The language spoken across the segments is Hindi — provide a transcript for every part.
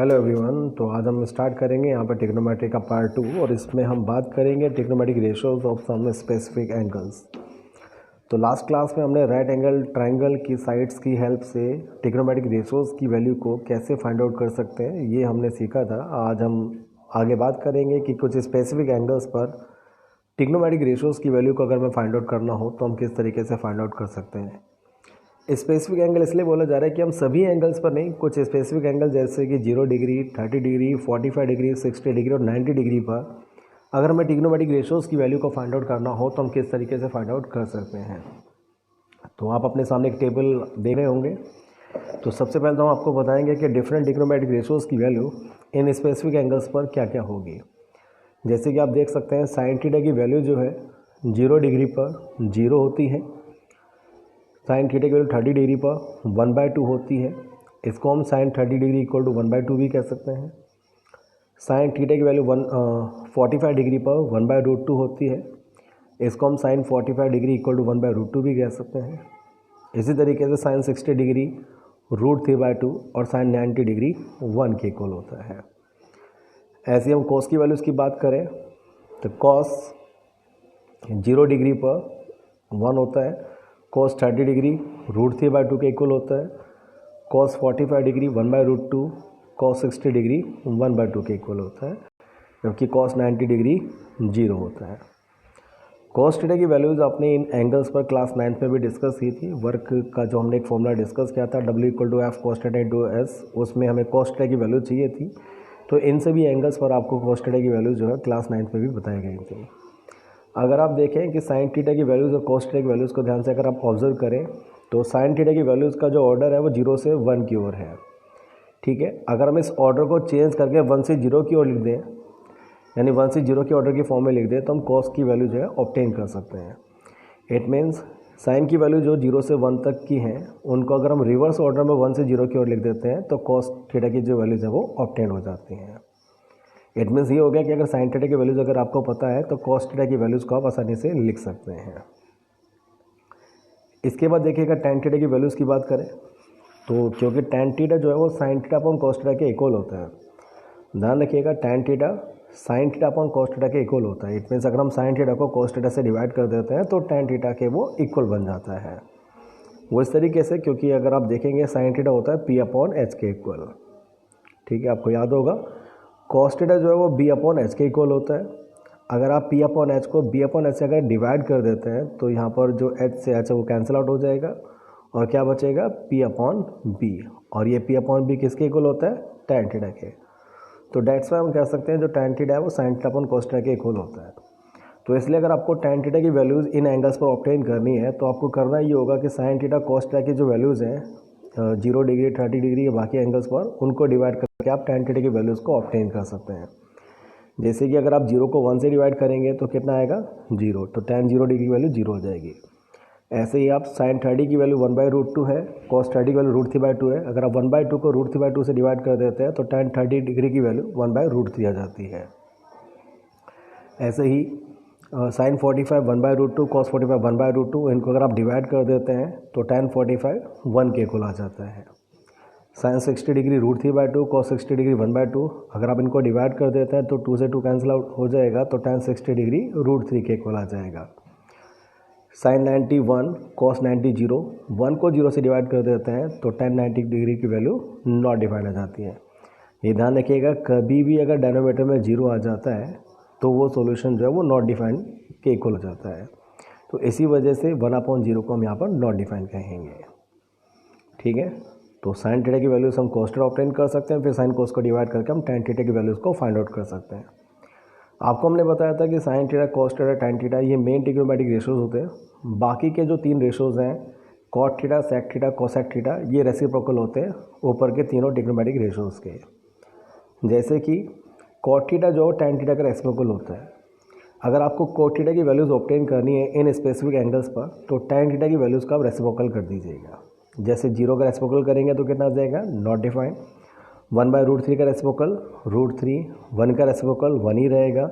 Hello everyone. तो आज हम स्टार्ट करेंगे यहाँ पर ट्रिग्नोमेट्री का पार्ट 2 और इसमें हम बात करेंगे trigonometric ratios of some specific angles. तो लास्ट क्लास में हमने राइट एंगल ट्रायंगल की साइड्स की हेल्प से ट्रिग्नोमेट्रिक रेशियोज की वैल्यू को कैसे फाइंड आउट कर सकते हैं ये हमने सीखा था। आज हम आगे बात करेंगे कि कुछ स्पेसिफिक एंगल्स पर ट्रिग्नोमेट्रिक रेशियोज की वैल्यू को अगर हमें फाइंड आउट करना हो तो हम किस तरीके से फाइंड आउट कर सकते हैं। स्पेसिफिक एंगल इसलिए बोला जा रहा है कि हम सभी एंगल्स पर नहीं, कुछ स्पेसिफिक एंगल जैसे कि 0 डिग्री, 30 डिग्री, 45 डिग्री, 60 डिग्री और 90 डिग्री पर अगर हमें ट्रिग्नोमेट्रिक रेशियोज की वैल्यू को फाइंड आउट करना हो तो हम किस तरीके से फाइंड आउट कर सकते हैं। तो आप अपने सामने एक टेबल देख रहे होंगे। तो सबसे पहले तो हम आपको बताएंगे कि डिफरेंट ट्रिग्नोमेट्रिक रेशियोज की वैल्यू इन स्पेसिफिक एंगल्स पर क्या क्या होगी। जैसे कि आप देख सकते हैं साइन थीटा की वैल्यू जो है 0 डिग्री पर 0 होती है, साइन थीटा की वैल्यू 30 डिग्री पर 1/2 होती है। इसको हम साइन 30 डिग्री इक्वल टू 1/2 भी कह सकते हैं। साइन थीटा की वैल्यू 45 डिग्री पर 1/√2 होती है। इसको हम साइन 45 डिग्री इक्वल टू 1/√2 भी कह सकते हैं। इसी तरीके से साइन 60 डिग्री √3/2 और साइन 90 डिग्री 1 के इक्वल होता है। ऐसे ही हम कॉस की वैल्यूज़ की बात करें तो कॉस 0 डिग्री पर 1 होता है, कॉस 30 डिग्री √3/2 के इक्वल होता है, कॉस 45 डिग्री 1/√2, कॉस 60 डिग्री 1/2 के इक्वल होता है, जबकि कॉस 90 डिग्री 0 होता है। कॉस थीटा की वैल्यूज़ आपने इन एंगल्स पर क्लास 9th में भी डिस्कस की थी। वर्क का जो हमने एक फॉर्मूला डिस्कस किया था W=F cos θ × S, उसमें हमें कॉस थीटा की वैल्यू चाहिए थी। तो इन सभी एंगल्स पर आपको कॉस थीटा की वैल्यू जो है क्लास 9th में भी बताई गई थी। अगर आप देखें कि साइन थीटा की वैल्यूज़ और कॉस थीटा की वैल्यूज़ को ध्यान से अगर आप ऑब्जर्व करें तो साइन थीटा की वैल्यूज़ का जो ऑर्डर है वो 0 से 1 की ओर है। ठीक है, अगर हम इस ऑर्डर को चेंज करके 1 से 0 की ओर लिख दें, यानी 1 से 0 के ऑर्डर की फॉर्म में लिख दें, तो हम कॉस की वैल्यू जो है ऑब्टेन कर सकते हैं। इट मीन्स साइन की वैल्यू जो 0 से 1 तक की हैं उनको अगर हम रिवर्स ऑर्डर में 1 से 0 की ओर लिख देते हैं तो कॉस थीटा की जो वैल्यूज़ है वो ऑब्टेन हो जाती हैं। इट मीन्स ये हो गया कि अगर साइन थीटा की वैल्यूज़ अगर आपको पता है तो कॉस थीटा की वैल्यूज़ को आप आसानी से लिख सकते हैं। इसके बाद देखिएगा टैन थीटा की वैल्यूज़ की बात करें तो क्योंकि टैन थीटा जो है वो sine theta upon cos theta के इक्वल होता है। ध्यान रखिएगा tan theta sine theta upon cos theta के इक्वल होता है। इट मीन्स अगर हम साइन थीटा को कॉस थीटा से डिवाइड कर देते हैं तो टैन थीटा के वो इक्वल बन जाता है। वो इस तरीके से, क्योंकि अगर आप देखेंगे साइन थीटा होता है P/H के इक्वल। ठीक है, आपको याद होगा कॉस थीटा जो है वो B/H के इक्वल होता है। अगर आप P/H को B/H से अगर डिवाइड कर देते हैं तो यहाँ पर जो H से H है वो कैंसिल आउट हो जाएगा और क्या बचेगा P/B, और ये P/B किसके इक्वल होता है, टैन थीटा के। तो डेट्स वाई हम कह सकते हैं जो टैन थीटा है वो sine theta upon cos theta के इक्वल होता है। तो इसलिए अगर आपको टैन थीटा की वैल्यूज़ इन एंगल्स पर ऑब्टेन करनी है तो आपको करना ये होगा कि साइन थीटा कॉस थीटा की जो वैल्यूज़ हैं 0 डिग्री, 30 डिग्री या बाकी एंगल्स पर उनको डिवाइड करके आप टैन थीटा की वैल्यूज़ को ऑब्टेन कर सकते हैं। जैसे कि अगर आप 0 को 1 से डिवाइड करेंगे तो कितना आएगा 0, तो टैन 0 डिग्री की वैल्यू 0 हो जाएगी। ऐसे ही आप साइन 30 की वैल्यू 1/√2 है, कॉस 30 की वैल्यू √3/2 है। अगर आप 1/2 को √3/2 से डिवाइड कर देते हैं तो टैन 30 डिग्री की वैल्यू 1/√3 आ जाती है। ऐसे ही साइन 45 1/√2, कॉस 45 1/√2, इनको अगर आप डिवाइड कर देते हैं तो टैन 45 1 के इक्वल आ जाता है। साइन 60 डिग्री √3/2, कॉस 60 डिग्री 1/2, अगर आप इनको डिवाइड कर देते हैं तो 2 से 2 कैंसिल आउट हो जाएगा तो टैन 60 डिग्री √3 के इक्वल आ जाएगा। साइन 90 1, कॉस 90 0, 1 को 0 से डिवाइड कर देते हैं तो टैन 90 डिग्री की वैल्यू नॉट डिफाइंड आ जाती है। ये ध्यान रखिएगा कभी भी अगर डिनोमिनेटर में 0 आ जाता है तो वो सॉल्यूशन जो है वो नॉट डिफाइंड के इक्वल हो जाता है। तो इसी वजह से 1/0 को हम यहाँ पर नॉट डिफाइंड कहेंगे। ठीक है, तो साइन थीटा की वैल्यूज़ हम कॉस थीटा ऑब्टेन कर सकते हैं, फिर साइन कॉस को डिवाइड करके हम टैन थीटा की वैल्यूज़ को फाइंड आउट कर सकते हैं। आपको हमने बताया था कि sine theta, cos theta, tan theta ये मेन ट्रिग्नोमेट्रिक रेशियोज होते हैं। बाकी के जो 3 रेशियोज हैं cot theta, sec theta, cosec theta, ये रेसिप्रोकल होते हैं ऊपर के तीनों ट्रिग्नोमेट्रिक रेशियोज के। जैसे कि कॉट थीटा जो टैन थीटा का रेसिप्रोकल होता है। अगर आपको कॉट थीटा की वैल्यूज़ ऑब्टेन करनी है इन स्पेसिफिक एंगल्स पर तो टैन थीटा की वैल्यूज़ का आप रेसिप्रोकल कर दीजिएगा। जैसे 0 का रेसिप्रोकल करेंगे तो कितना आ जाएगा, नॉट डिफाइंड। 1/√3 का रेसिप्रोकल √3, 1 का रेसिप्रोकल 1 ही रहेगा,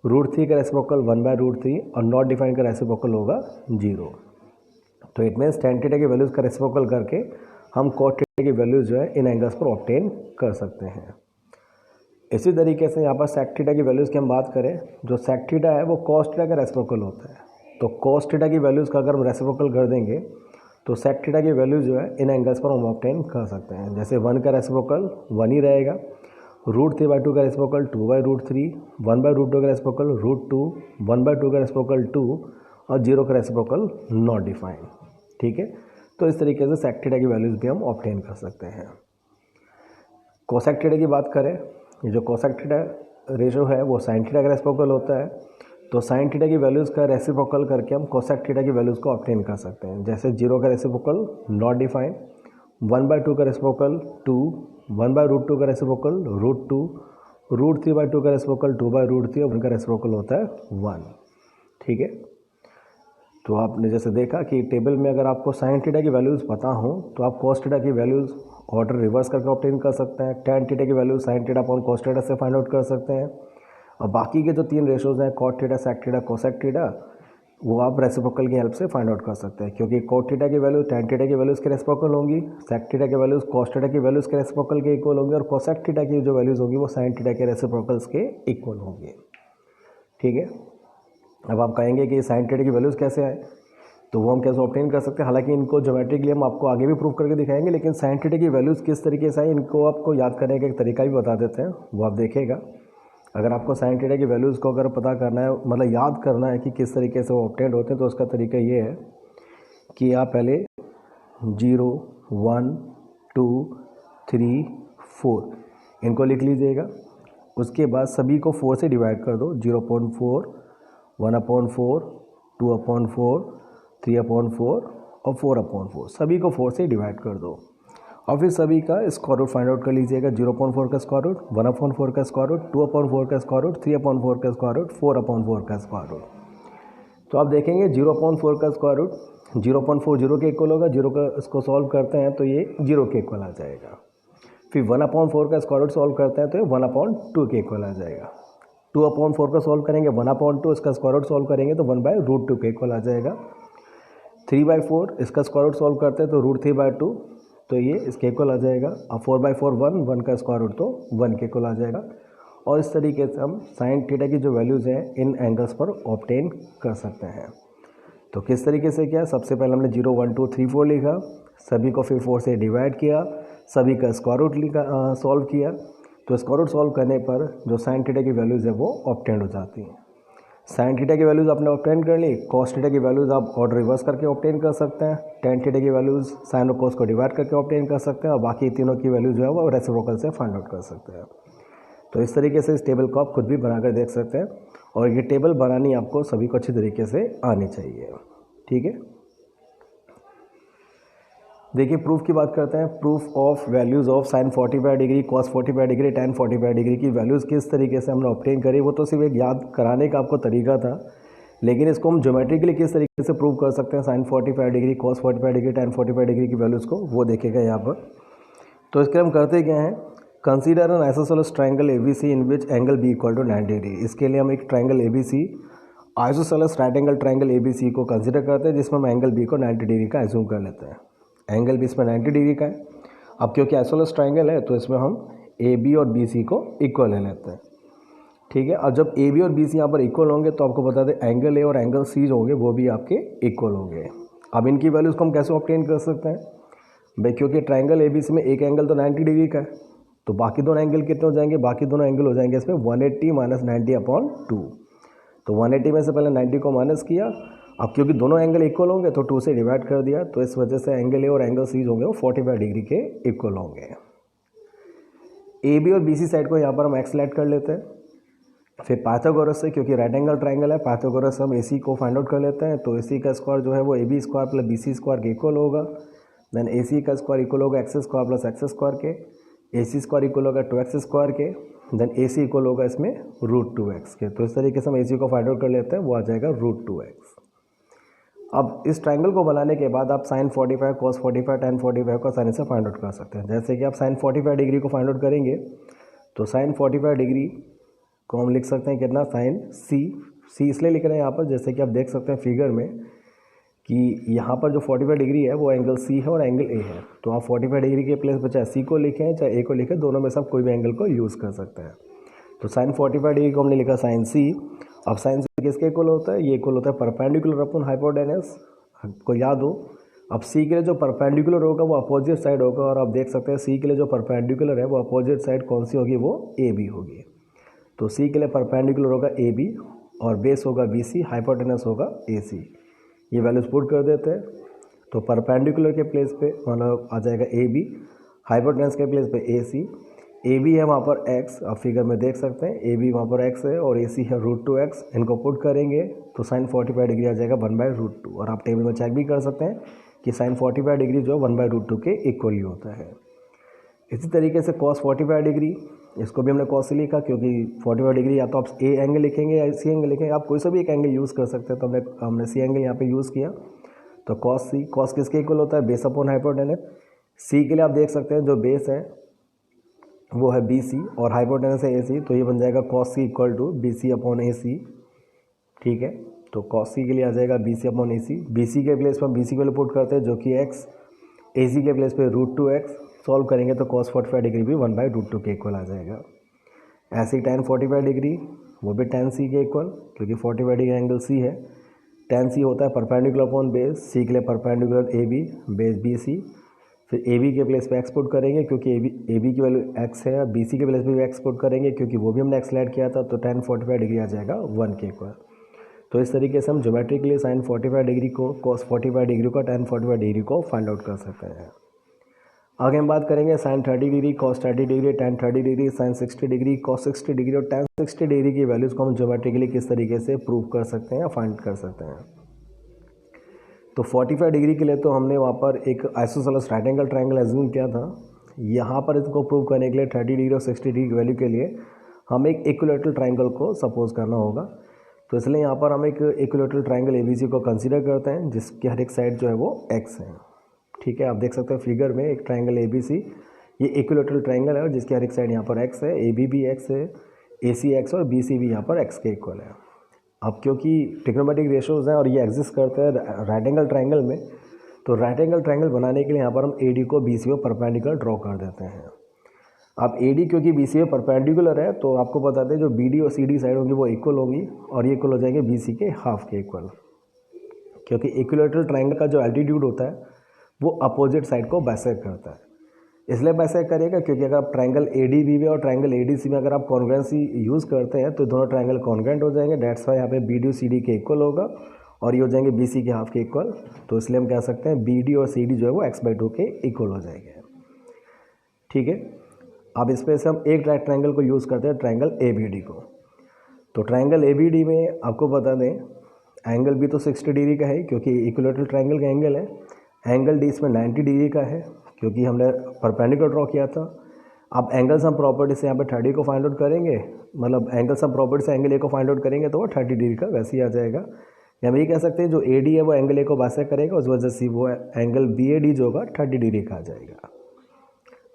√3 का रेसिप्रोकल 1/√3 और नॉट डिफाइंड का रेसिप्रोकल होगा 0। तो इट मीन्स टैन थीटा की वैल्यूज़ का रेसिप्रोकल करके हम कॉट थीटा की वैल्यूज़ जो है इन एंगल्स पर ऑब्टेन कर सकते हैं। इसी तरीके से यहाँ पर सेक थीटा की वैल्यूज़ की हम बात करें, जो सेक थीटा है वो कॉस थीटा का रेसिप्रोकल होता है। तो कॉस थीटा की वैल्यूज़ का अगर हम रेसिप्रोकल कर देंगे तो सेक थीटा की वैल्यूज़ जो है इन एंगल्स पर हम ऑब्टेन कर सकते हैं। जैसे 1 का रेसिप्रोकल 1 ही रहेगा, √3/2 का रेसिप्रोकल 2/√3, 1/√2 का रेसिप्रोकल √2, 1/2 का रेसिप्रोकल 2 और 0 का रेसिप्रोकल नॉट डिफाइंड। ठीक है, तो इस तरीके से सेक थीटा की वैल्यूज़ भी हम ऑब्टेन कर सकते हैं। कोसेक थीटा की बात करें, ये जो कोसेक थीटा रेशो है वो साइन थीटा का रेसिप्रोकल होता है। तो साइन थीटा की वैल्यूज़ का रेसिप्रोकल करके हम कोसेक थीटा की वैल्यूज़ को ऑब्टेन कर सकते हैं। जैसे 0 का रेसिप्रोकल नॉट डिफाइंड, 1/2 का रेसिप्रोकल 2, 1/√2 का रेसिप्रोकल √2, √3/2 का रेसिप्रोकल 2/√3 और 1 का रेसिप्रोकल होता है 1। ठीक है, तो आपने जैसे देखा कि टेबल में अगर आपको साइन थीटा की वैल्यूज़ पता हो तो आप कॉस थीटा की वैल्यूज़ ऑर्डर रिवर्स करके ऑब्टेन कर सकते हैं। टैन थीटा की value sine theta upon cos theta से फाइंड आउट कर सकते हैं। और बाकी के जो 3 रेशोज़ हैं cot theta, sec theta, cosec theta, वो आप रेसिप्रोकल की हेल्प से फाइंड आउट कर सकते हैं, क्योंकि कॉट थीटा की वैल्यू टैन थीटा की वैल्यूज़ के रेसिप्रोकल होंगी, सेक थीटा की वैल्यूज़ कॉस थीटा की वैल्यूज़ के रेसिप्रोकल के इक्वल होंगी और कोसेक थीटा की जो वैल्यूज़ होंगी वो साइन थीटा के रेसिप्रोकल्स के इक्वल होंगी। ठीक है, अब आप कहेंगे कि साइन थीटा की वैल्यूज़ कैसे आए, तो वो हम कैसे ऑब्टेन कर सकते हैं। हालांकि इनको ज्योमेट्रिकली हम आपको आगे भी प्रूव करके दिखाएंगे, लेकिन साइन थीटा की वैल्यूज़ किस तरीके से आए इनको आपको याद करने का एक तरीका भी बता देते हैं, वो आप देखिएगा। अगर आपको साइन थीटा की वैल्यूज़ को अगर पता करना है, मतलब याद करना है कि किस तरीके से वो ऑब्टेन होते हैं, तो उसका तरीका ये है कि आप पहले 0, 1, 2, 3, 4 इनको लिख लीजिएगा। उसके बाद सभी को 4 से डिवाइड कर दो, 0.4, 1/4, 2/4, 3/4 और 4/4, सभी को 4 से डिवाइड कर दो। और फिर सभी का स्क्वायर रूट फाइंड आउट कर लीजिएगा। 0.4 का स्क्वायर रूट, 1/4 का स्क्वायर रूट, 2/4 का स्क्वायर रूट, 3/4 का स्क्वायर रूट, 4/4 का स्क्वायर रूट। तो आप देखेंगे 0.4 का स्क्वायर रूट 0.4 0 के इक्वल होगा, 0 का इसको सॉल्व करते हैं तो ये 0 के इक्वल आ जाएगा। फिर 1/4 का स्क्वायर रूट सॉल्व करते हैं तो ये 1/2 के इक्वल आ जाएगा। 2/4 का सॉल्व करेंगे 1/2, इसका स्क्वायर रूट सॉल्व करेंगे तो 1/√2 के इक्वल आ जाएगा। 3/4 इसका स्क्वायर रूट सॉल्व करते हैं तो √3/2, तो ये इसके इक्वल आ जाएगा। और 4/4 1 का स्क्वायर रूट तो 1 के इक्वल आ जाएगा। और इस तरीके से हम साइन थीटा की जो वैल्यूज़ हैं इन एंगल्स पर ऑब्टेन कर सकते हैं। तो किस तरीके से किया, सबसे पहले हमने 0, 1, 2, 3, 4 लिखा, सभी को फिर 4 से डिवाइड किया, सभी का स्क्वायर रूट लिखा, सॉल्व किया। तो स्क्वायर रूट सॉल्व करने पर जो साइन थीटा की वैल्यूज़ है वो ऑब्टेन हो जाती हैं। साइन थीटा की वैल्यूज़ आपने ऑब्टेन कर ली, कॉस थीटा की वैल्यूज़ आप ऑर्डर रिवर्स करके ऑब्टेन कर सकते हैं, टैन थीटा की वैल्यूज़ साइन और कॉस को डिवाइड करके ऑब्टेन कर सकते हैं, और बाकी तीनों की वैल्यूज़ जो है वो रेसिप्रोकल से फाइंड आउट कर सकते हैं। तो इस तरीके से इस टेबल को आप खुद भी बनाकर देख सकते हैं, और ये टेबल बनानी आपको सभी को अच्छी तरीके से आनी चाहिए। ठीक है, देखिए प्रूफ की बात करते हैं। Proof of values of sine 45 degree, cos 45 degree, tan 45 degree की वैल्यूज़ किस तरीके से हमने ऑब्टेन करी, वो तो सिर्फ एक याद कराने का आपको तरीका था, लेकिन इसको हम ज्योमेट्रिकली किस तरीके से प्रूव कर सकते हैं sine 45 degree, cos 45 degree, tan 45 degree की वैल्यूज़ को, वो देखेगा यहाँ पर। तो इसके हम करते क्या हैं, consider an isosceles triangle ABC in which angle B equal to 90 degree. इसके लिए हम एक triangle ABC, isosceles right angle triangle ABC को कंसीडर करते हैं, जिसमें हम एंगल B को 90 डिग्री का एज्यूम कर लेते हैं। एंगल भी इसमें 90 डिग्री का है। अब क्योंकि आइसोसेलेस ट्राइंगल है तो इसमें हम AB और BC को इक्वल ले लेते हैं। ठीक है, अब जब AB और BC यहाँ पर इक्वल होंगे तो आपको बता दें एंगल A और एंगल C जो होंगे वो भी आपके इक्वल होंगे। अब इनकी वैल्यूज़ को हम कैसे ऑब्टेन कर सकते हैं भाई, क्योंकि ट्राइंगल ABC में एक एंगल तो 90 डिग्री का है, तो बाकी दोनों एंगल कितने हो जाएंगे, बाकी दोनों एंगल हो जाएंगे इसमें 180 - 90/2। तो 180 में से पहले 90 को माइनस किया। अब क्योंकि दोनों एंगल इक्वल होंगे तो 2 से डिवाइड कर दिया, तो इस वजह से एंगल A और एंगल C होंगे वो 45 डिग्री के इक्वल होंगे। AB और BC साइड को यहाँ पर हम एक्स सेलेक्ट कर लेते हैं। फिर पाइथागोरस से, क्योंकि राइट एंगल ट्राइंगल है, पाइथागोरस से हम AC को फाइंड आउट कर लेते हैं। तो AC का स्क्वायर जो है वो AB square plus BC square के इक्वल होगा। देन AC का स्क्वायर इक्वल होगा x square plus x square के, AC स्क्वायर इक्वल होगा 2x स्क्वायर के, देन AC इक्वल होगा इसमें √2x के। तो इस तरीके से हम AC को फाइंड आउट कर लेते हैं, वो आ जाएगा √2x। अब इस ट्राइंगल को बनाने के बाद आप साइन 45, कॉस 45, टैन 45 को आसानी से फाइंड आउट कर सकते हैं। जैसे कि आप साइन 45 डिग्री को फाइंड आउट करेंगे तो साइन 45 डिग्री को हम लिख सकते हैं कितना, साइन C इसलिए लिख रहे हैं यहाँ पर, जैसे कि आप देख सकते हैं फिगर में कि यहाँ पर जो 45 डिग्री है वो एंगल C है और एंगल A है। तो आप 45 डिग्री के प्लेस पर चाहे C को लिखें चाहे A को लिखें, दोनों में से आप कोई भी एंगल को यूज़ कर सकते हैं। तो साइन 45 डिग्री को हमने लिखा साइन सी। अब साइन सी किसके इक्वल होता है, ये इक्वल होता है परपेंडिकुलर अपॉन हाइपोटेनस, आपको याद हो। अब सी के लिए जो परपेंडिकुलर होगा वो अपोजिट साइड होगा, और आप देख सकते हैं सी के लिए जो परपेंडिकुलर है वो अपोजिट साइड कौन सी होगी, वो ए बी होगी। तो सी के लिए परपेंडिकुलर होगा ए बी और बेस होगा बी सी, हाइपोटेनस होगा ए सी। ये वैल्यूज पुट कर देते हैं। तो परपेंडिकुलर के प्लेस पे मतलब आ जाएगा ए बी, हाइपोटेनस के प्लेस पे ए सी। ए बी है वहाँ पर एक्स, आप फिगर में देख सकते हैं ए बी वहाँ पर एक्स है, और ए सी है √2x। इनको पुट करेंगे तो साइन 45 डिग्री आ जाएगा 1/√2। और आप टेबल में चेक भी कर सकते हैं कि साइन 45 डिग्री जो 1/√2 के इक्वली होता है। इसी तरीके से कॉस 45 डिग्री, इसको भी हमने कॉस से लिखा क्योंकि 45 डिग्री या तो आप ए एंगल लिखेंगे या सी एंगल लिखेंगे, आप कोई सा भी एक एंगल यूज़ कर सकते हैं। तो हमने सी एंगल यहाँ पे यूज़ किया। तो कॉस सी, कॉस किसके इक्वल होता है, बेस अपॉन हाइपोटेनस। सी के लिए आप देख सकते हैं जो बेस है वो है बी सी और हाइपोटेनस है ए सी, तो ये बन जाएगा cos C equal to B C upon A C. ठीक है, तो कॉस सी के लिए आ जाएगा B C upon A C. B C के प्लेस पर बी सी को पुट करते हैं जो कि एक्स, ए सी के प्लेस पे √2x। सॉल्व करेंगे तो कॉस 45 डिग्री भी 1/√2 के इक्वल आ जाएगा। ऐसे ही tan 45 डिग्री, वो भी tan सी के इक्वल, क्योंकि 45 डिग्री एंगल सी है। tan सी होता है परपेंडिकुलर अपॉन बेस, सी के लिए perpendicular A B, base B C. फिर ए बी के प्लेस पे एक्स पुट करेंगे क्योंकि ए बी की वैल्यू एक्स है, बी सी के प्लेस पे भी एक्स पुट करेंगे क्योंकि वो भी हमने एक्स ऐड किया था। तो tan 45 डिग्री आ जाएगा 1 के इक्वल। तो इस तरीके से हम ज्योमेट्री के लिए साइन 45 डिग्री को, कॉस 45 डिग्री को, tan 45 डिग्री को फाइंड आउट कर सकते हैं। आगे हम बात करेंगे sine 30 degree, cos 30 degree, tan 30 degree, sine 60 degree, cos 60 degree और tan 60 डिग्री की वैल्यूज़ को हम ज्योमेट्रिकली किस तरीके से प्रूव कर सकते हैं या फाइंड कर सकते हैं। तो 45 डिग्री के लिए तो हमने वहाँ पर एक isosceles right angle triangle assume किया था। यहाँ पर इसको प्रूव करने के लिए 30 डिग्री और 60 डिग्री की वैल्यू के लिए हम एक इक्विलैटरल ट्रायंगल को सपोज करना होगा। तो इसलिए यहाँ पर हम एक इक्विलैटरल ट्रायंगल एबीसी को कंसीडर करते हैं जिसके हर एक साइड जो है वो एक्स है। ठीक है, आप देख सकते हैं फिगर में एक ट्रायंगल एबीसी, ये इक्विलैटरल ट्रायंगल है और जिसकी हर एक साइड यहाँ पर एक्स है, ए बी भी एक्स है, ए सी एक्स और बी सी भी यहाँ पर एक्स के इक्वल है। अब क्योंकि ट्रिग्नोमेट्रिक रेशियोज़ हैं और ये एग्जिस्ट करते हैं राइट एंगल ट्रायंगल में, तो राइट एंगल ट्रायंगल बनाने के लिए यहाँ पर हम ए डी को बी सी को परपेंडिकुलर ड्रॉ कर देते हैं। अब ए डी क्योंकि बी सी में परपेंडिकुलर है तो आपको बता दें जो बी डी और सी डी साइड होंगी वो इक्वल होंगी और ये इक्वल हो जाएंगे बी सी के हाफ के इक्वल, क्योंकि इक्विलैटरल ट्रायंगल का जो एल्टीट्यूड होता है वो अपोजिट साइड को बाइसेक्ट करता है। इसलिए बाइसेक्ट करेगा क्योंकि अगर आप ट्रायंगल ए डी बी में और ट्रायंगल ए डी सी में अगर आप कॉन्ग्रुएंसी यूज़ करते हैं तो दोनों ट्रायंगल कॉन्ग्रुएंट हो जाएंगे। डेट्स वाई यहाँ पे बी डी और सी डी के इक्वल होगा और ये हो जाएंगे बी सी के हाफ के इक्वल। तो इसलिए हम कह सकते हैं बी डी और सी डी जो है वो x/2 के इक्वल हो जाएंगे। ठीक है, अब इस पर से हम एक राइट ट्रायंगल को यूज़ करते हैं, ट्रायंगल ए बी डी को। तो ट्रायंगल ए बी डी में आपको बता दें एंगल भी तो 60 डिग्री का है क्योंकि इक्विलैटरल ट्रायंगल का एंगल है। एंगल डी इसमें 90 डिग्री का है क्योंकि हमने परपेंडिकुलर ड्रॉ किया था। अब एंगल सम प्रॉपर्टी से यहाँ पे 30 को फाइंड आउट करेंगे, मतलब एंगल सम प्रॉपर्टी से एंगल ए को फाइंड आउट करेंगे तो वो 30 डिग्री का वैसे ही आ जाएगा। या हम ये कह सकते हैं जो ए डी है वो एंगल ए को बाइसेक्ट करेगा, उस वजह से वो एंगल बी ए डी जो होगा 30 डिग्री का आ जाएगा।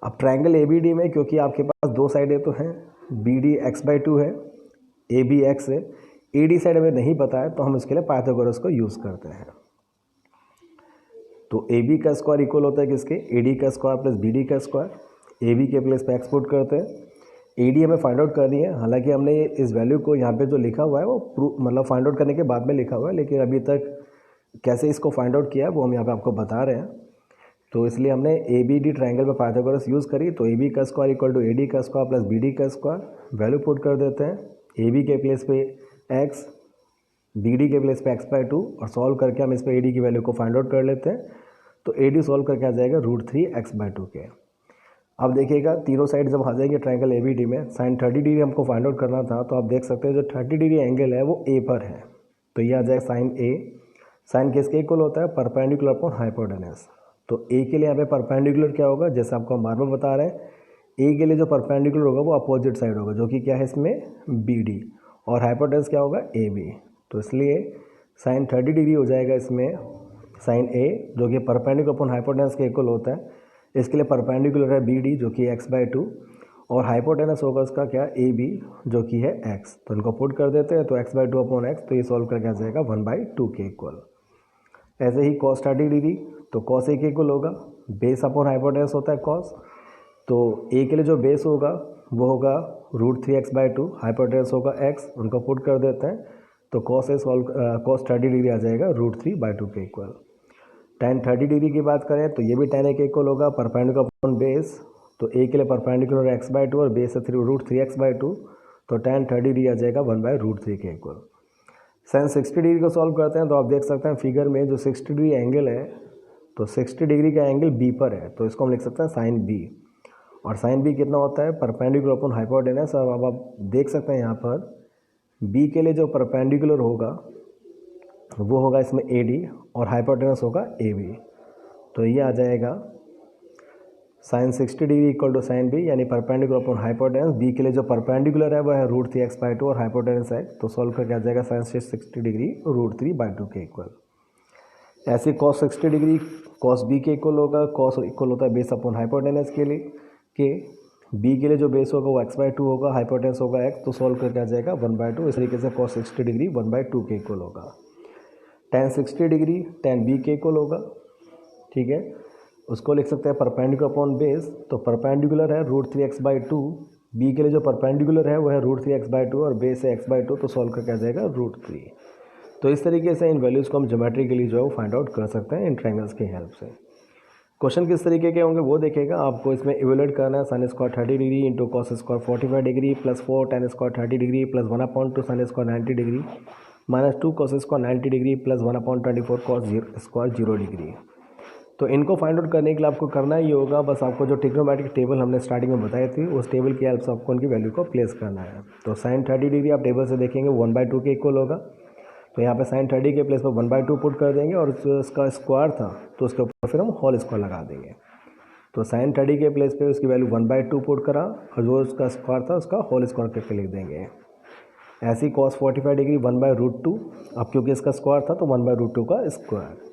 अब ट्रायंगल ए बी डी में क्योंकि आपके पास दो साइडें तो हैं, बी डी x/2 है, ए बी एक्स है, ए डी साइड हमें नहीं पता है तो हम इसके लिए पाइथागोरस को यूज़ करते हैं। तो ए बी का स्क्वायर इक्वल होता है किसके, ए डी का स्क्वायर प्लस बी डी का स्क्वायर। ए बी के प्लेस पे एक्स पुट करते हैं, ए डी हमें फाइंड आउट करनी है। हालांकि हमने इस वैल्यू को यहाँ पे जो लिखा हुआ है वो मतलब फाइंड आउट करने के बाद में लिखा हुआ है, लेकिन अभी तक कैसे इसको फाइंड आउट किया है वो हम यहाँ पे आपको बता रहे हैं। तो इसलिए हमने ए बी डी ट्रायंगल में पाइथागोरस यूज़ करी। तो ए बी का square equal to A D का स्क्वायर प्लस बी डी का स्क्वायर। वैल्यू पुट कर देते हैं, ए बी के प्लेस पे एक्स, बी डी के प्लेस पे x/2 और सॉल्व करके हम इस पर ए डी की वैल्यू को फाइंड आउट कर लेते हैं। तो ए डी सॉल्व करके आ जाएगा √3x/2 के। अब देखिएगा तीनों साइड जब आ जाएंगे ट्रायंगल ए बी डी में, साइन 30 डिग्री हमको फाइंड आउट करना था तो आप देख सकते हैं जो 30 डिग्री एंगल है वो ए पर है, तो ये आ जाएगा साइन ए। साइन किसके इक्वल होता है, परपेंडिकुलर अपॉन हाइपोटेनस। तो ए के लिए यहाँ पे परपेंडिकुलर क्या होगा, जैसे आपको हम बार बार बता रहे हैं, ए के लिए जो परपेंडिकुलर होगा वो अपोजिट साइड होगा जो कि क्या है इसमें बी डी, और हाइपोटेनस क्या होगा ए बी। तो इसलिए साइन 30 डिग्री हो जाएगा इसमें साइन ए जो कि परपेंडिकुलर अपॉन हाइपोटेनस के इक्वल होता है। इसके लिए परपेंडिकुलर है बी डी जो कि x/2 और हाइपोटेनस होगा उसका क्या ए बी जो कि है x। तो इनको पुट कर देते हैं तो x/2 अपॉन x, तो ये सॉल्व करके आ जाएगा 1/2 के इक्वल। ऐसे ही cos 30 डिग्री, तो cos ए के इक्वल होगा बेस अपॉन हाइपोटेनस होता है cos। तो ए के लिए जो बेस होगा वो होगा √3x/2, हाइपोटेनस होगा x, उनको पुट कर देते हैं तो cos 30 डिग्री आ जाएगा √3/2 के इक्वल। tan 30 डिग्री की बात करें तो ये भी tan a के इक्वल होगा, परपेंडिकुलर अपॉन बेस, तो a के लिए परपेंडिकुलर x/2 और बेस है √3x/2, तो tan 30 डिग्री आ जाएगा 1/√3 के इक्वल। sin 60 डिग्री को सॉल्व करते हैं तो आप देख सकते हैं फिगर में जो 60 डिग्री एंगल है, तो 60 डिग्री का एंगल b पर है, तो इसको हम लिख सकते हैं sin b, और sin b कितना होता है, परपेंडिकुलर अपॉन हाइपोटेनस। अब आप देख सकते हैं यहाँ पर b के लिए जो परपेंडिकुलर होगा वो होगा इसमें AD और हाइपोटेनस होगा AB, तो ये आ जाएगा sin 60 degree equal to sin b, यानी परपेंडिकुलर अपॉन हाइपोटेनस। b के लिए जो परपेंडिकुलर है वह है √3x/2 और हाइपोटेनस है, तो सॉल्व करके आ जाएगा sin 60 डिग्री √3/2 के इक्वल। ऐसे cos 60 डिग्री cos b के इक्वल होगा, cos इक्वल होता है बेस अपॉन हाइपोटेनस के लिए के b के लिए जो बेस होगा वो x/2 होगा, हाइपोटेनस होगा x, तो सॉल्व करके आ जाएगा 1/2। इस तरीके से cos 60 डिग्री 1/2 के इक्वल होगा। tan 60 डिग्री tan b के इक्वल होगा, ठीक है, उसको लिख सकते हैं परपेंडिकुलर अपॉन बेस, तो परपेंडिकुलर है √3x/2, b के लिए जो परपेंडिकुलर है वो है √3x/2 और बेस है x/2, तो सॉल्व करके आ जाएगा √3। तो इस तरीके से इन वैल्यूज़ को हम ज्योमेट्रिकली जो है वो फाइंड आउट कर सकते हैं इन ट्रायंगल्स की हेल्प से। क्वेश्चन किस तरीके के होंगे वो देखेगा, आपको इसमें इवेल्यूएट करना है sin square 30 degree into cos square 45 degree plus 4 tan square 30 degree plus 1/2 sin square 90 degree minus 2 cos square 90 degree plus 1/24 cos square 0 degree. तो इनको फाइंड आउट करने के लिए आपको करना ही होगा, बस आपको जो ट्रिग्नोमेट्रिक टेबल हमने स्टार्टिंग में बताई थी उस टेबल की हेल्प से आपको उनकी वैल्यू को प्लेस करना है। तो sin 30 डिग्री आप टेबल से देखेंगे 1/2 के इक्वल होगा, तो यहाँ पे sin 30 के प्लेस पर 1/2 पुट कर देंगे और जो इसका स्क्वायर था तो उसके ऊपर फिर हम होल स्क्वायर लगा देंगे। तो sin 30 के प्लेस पे उसकी वैल्यू 1/2 पुट करा और जो उसका स्क्वायर था उसका होल स्क्वायर करके लिख देंगे। ऐसी cos 45 डिग्री 1/√2, अब क्योंकि इसका स्क्वायर था तो 1/√2 का स्क्वायर।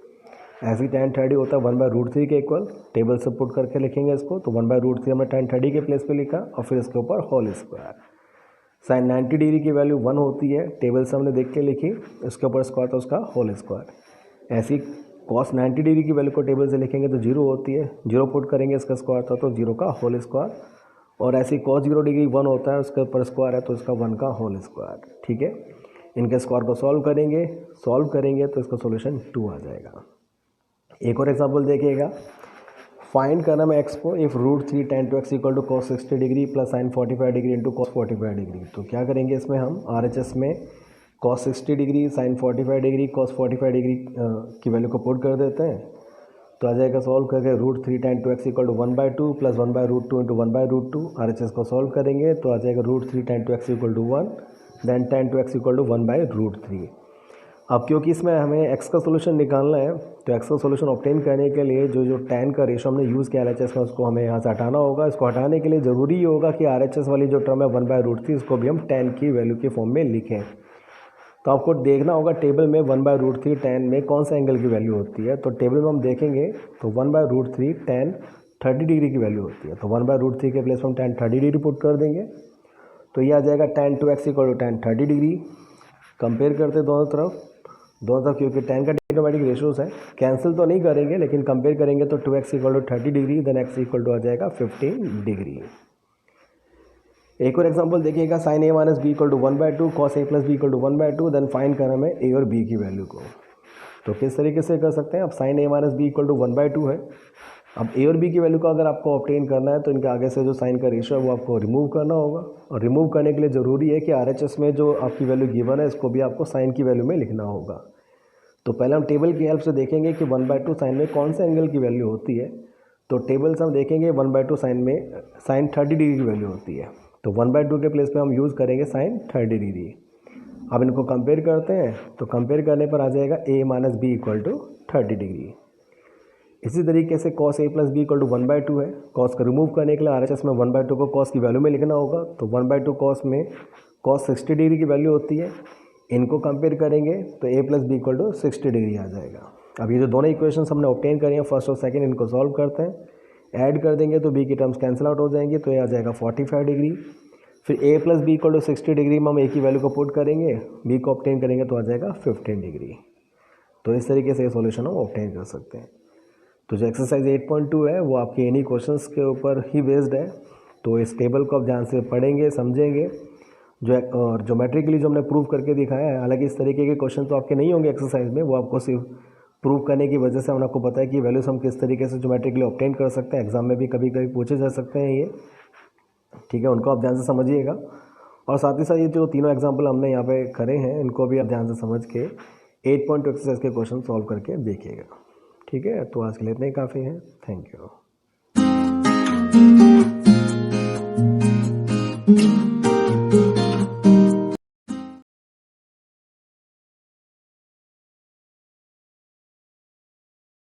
ऐसी tan 30 होता है 1/√3 के इक्वल, टेबल से पुट करके लिखेंगे इसको, तो 1/√3 हमने tan 30 के प्लेस पे लिखा और फिर इसके ऊपर होल स्क्वायर। sin 90 डिग्री की वैल्यू 1 होती है, टेबल से हमने देख के लिखी, इसके ऊपर स्क्वायर था उसका होल स्क्वायर। ऐसी cos 90 डिग्री की वैल्यू को टेबल से लिखेंगे तो 0 होती है, 0 पुट करेंगे, इसका स्क्वायर था तो 0 का होल स्क्वायर। और ऐसी cos 0 डिग्री 1 होता है, उसके ऊपर स्क्वायर है तो इसका 1 का होल स्क्वायर, ठीक है। इनके स्क्वायर को सॉल्व करेंगे तो इसका सॉल्यूशन 2 आ जाएगा। एक और एग्जांपल देखिएगा, फाइंड करना है x को, if √3 tan 2x equal to cos 60 degree plus sin 45 degree into cos 45 degree. तो क्या करेंगे इसमें हम RHS में cos 60 degree sin 45 degree cos 45 degree की वैल्यू को पुट कर देते हैं, तो आ जाएगा सॉल्व करके √3 tan 2x equal to 1/2 plus 1/√2 into 1/√2। RHS को सॉल्व करेंगे तो आ जाएगा √3 tan 2x equal to 1, then tan 2x equal to 1/√3। अब क्योंकि इसमें हमें x का सोल्यूशन निकालना है, तो x का सोल्यूशन ऑब्टेन करने के लिए जो tan का रेशो हमने यूज़ किया RHS में उसको हमें यहाँ से हटाना होगा। इसको हटाने के लिए ज़रूरी ही होगा कि RHS वाली जो टर्म है 1/√3 इसको भी हम tan की वैल्यू के फॉर्म में लिखें। तो आपको देखना होगा टेबल में 1/√3 tan में कौन सा एंगल की वैल्यू होती है। तो टेबल में हम देखेंगे तो 1/√3 tan 30 डिग्री की वैल्यू होती है, तो 1/√3 के प्लेस में हम tan 30 डिग्री पुट कर देंगे, तो ये आ जाएगा tan 2x equal to tan 30 degree. Compare करते दोनों तरफ क्योंकि tan का ट्रिग्नोमेट्रिक रेशियोज है, कैंसिल तो नहीं करेंगे लेकिन कंपेयर करेंगे तो 2x equal to 30 degree then x equal to आ जाएगा 15 डिग्री। एक और एग्जांपल देखिएगा, sin a minus B equal to 1/2 cos a plus B equal to 1/2, then find करना हमें a और b की वैल्यू को। तो किस तरीके से कर सकते हैं, अब sin a minus B equal to 1/2 है। अब a और b की वैल्यू को अगर आपको ऑब्टेन करना है तो इनके आगे से जो साइन का रेशियो है वो आपको रिमूव करना होगा, और रिमूव करने के लिए ज़रूरी है कि RHS में जो आपकी वैल्यू गिवन है इसको भी आपको साइन की वैल्यू में लिखना होगा। तो पहले हम टेबल की हेल्प से देखेंगे कि 1/2 साइन में कौन से एंगल की वैल्यू होती है। तो टेबल से हम देखेंगे 1/2 साइन में sin 30 डिग्री की वैल्यू होती है, तो 1/2 के प्लेस पे हम यूज़ करेंगे sin 30 डिग्री। अब इनको कंपेयर करते हैं, तो कंपेयर करने पर आ जाएगा a minus B equal to 30 degree. इसी तरीके से cos a plus B equal to 1/2 है, cos को रिमूव करने के लिए RHS में 1/2 को cos की वैल्यू में लिखना होगा, तो 1/2 cos में cos 60 डिग्री की वैल्यू होती है। इनको कंपेयर करेंगे तो a plus B equal to 60 degree आ जाएगा। अब ये जो दोनों इक्वेशंस हमने ऑब्टेन करी हैं फर्स्ट और सेकंड, इनको सॉल्व करते हैं, ऐड कर देंगे तो b की टर्म्स कैंसिल आउट हो जाएंगी, तो ये आ जाएगा 45 डिग्री। फिर a plus B equal to 60 degree में हम a की वैल्यू को पुट करेंगे, b को ऑब्टेन करेंगे तो आ जाएगा 15 डिग्री। तो इस तरीके से ये सॉल्यूशन हम ऑब्टेन कर सकते हैं। तो जो एक्सरसाइज 8.2 है वो आपके इन्हीं क्वेश्चंस के ऊपर ही बेस्ड है। तो इस टेबल को आप ध्यान से पढ़ेंगे, समझेंगे, और ज्योमेट्रिकली जो हमने प्रूव करके दिखाया है, हालांकि इस तरीके के क्वेश्चन तो आपके नहीं होंगे एक्सरसाइज में, वो आपको सिर्फ प्रूव करने की वजह से हमने आपको बताया कि वैल्यूज हम किस तरीके से ज्योमेट्रिकली ऑब्टेन कर सकते हैं। एग्जाम में भी कभी कभी पूछे जा सकते हैं ये, ठीक है, उनको आप ध्यान से समझिएगा। और साथ ही साथ ये जो तीनों एग्जाम्पल हमने यहाँ पे करे हैं, इनको भी आप ध्यान से समझ के 8.2 एक्सरसाइज के क्वेश्चन सॉल्व करके देखिएगा, ठीक है। तो आज के लिए इतना ही काफ़ी है। Thank you.